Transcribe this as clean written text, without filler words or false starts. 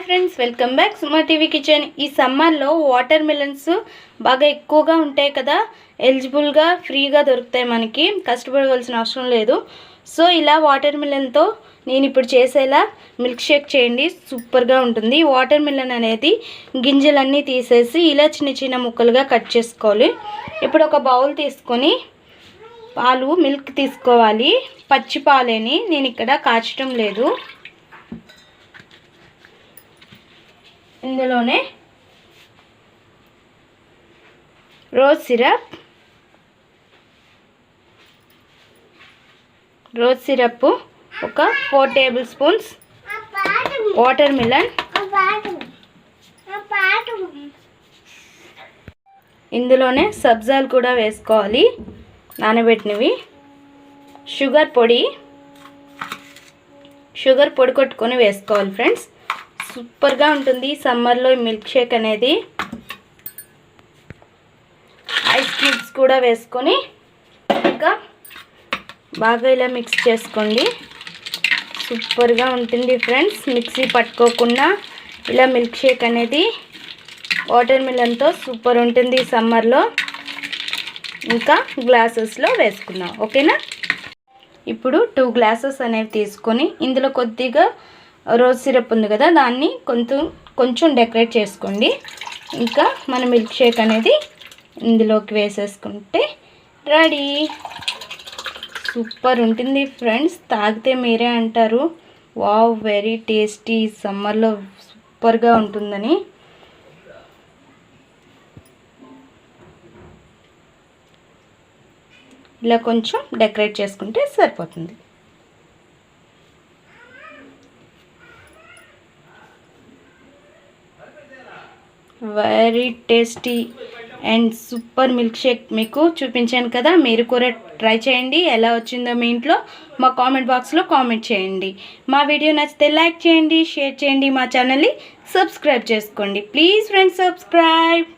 Hi friends, welcome back SumaTV kitchen. ఈ సమ్మర్లో water melons బాగా ఎక్కువగా ఉంటాయి కదా, ఎలిజిబుల్గా ఫ్రీగా దొరుకుతాయి, మనకి కష్టపడవలసిన అవసరం లేదు. సో ఇలా వాటర్ మిలన్తో నేను ఇప్పుడు చేసేలా మిల్క్ షేక్ చేయండి, సూపర్గా ఉంటుంది. వాటర్ మిలన్ అనేది గింజలన్నీ తీసేసి ఇలా చిన్న చిన్న ముక్కలుగా కట్ చేసుకోవాలి. ఇప్పుడు ఒక బౌల్ తీసుకొని పాలు మిల్క్ తీసుకోవాలి. పచ్చి పాలేని, నేను ఇక్కడ కాచటం లేదు. ఇందులోనే రోజ్ సిరప్ ఒక 4 టేబుల్ స్పూన్స్, వాటర్ మిలన్, ఇందులోనే సబ్జాలు కూడా వేసుకోవాలి, నానబెట్టినవి. షుగర్ పొడి కొట్టుకొని వేసుకోవాలి ఫ్రెండ్స్. సూపర్గా ఉంటుంది సమ్మర్లో ఈ మిల్క్ షేక్ అనేది. ఐస్ క్యూబ్స్ కూడా వేసుకొని ఇంకా బాగా ఇలా మిక్స్ చేసుకోండి. సూపర్గా ఉంటుంది ఫ్రెండ్స్. మిక్సీ పట్టుకోకుండా ఇలా మిల్క్ షేక్ అనేది వాటర్ మిలన్తో సూపర్ ఉంటుంది సమ్మర్లో. ఇంకా గ్లాసెస్లో వేసుకుందాం, ఓకేనా. ఇప్పుడు 2 గ్లాసెస్ అనేవి తీసుకొని ఇందులో కొద్దిగా రోజ్ సిరప్ ఉంది కదా, దాన్ని కొంచెం డెకరేట్ చేసుకోండి. ఇంకా మన మిల్క్ షేక్ అనేది ఇందులోకి వేసేసుకుంటే రెడీ. సూపర్ ఉంటుంది ఫ్రెండ్స్. తాగితే మీరే అంటారు, వావ్ వెరీ టేస్టీ, సమ్మర్లో సూపర్గా ఉంటుందని. ఇలా కొంచెం డెకరేట్ చేసుకుంటే సరిపోతుంది. Very tasty and super milk shake మీకు చూపించాను కదా, మీరు కూడా ట్రై చేయండి. ఎలా వచ్చిందో మీ ఇంట్లో మా కామెంట్ బాక్స్లో కామెంట్ చేయండి. మా వీడియో నచ్చితే లైక్ చేయండి, షేర్ చేయండి, మా ఛానల్ని సబ్స్క్రైబ్ చేసుకోండి. Please friends, subscribe.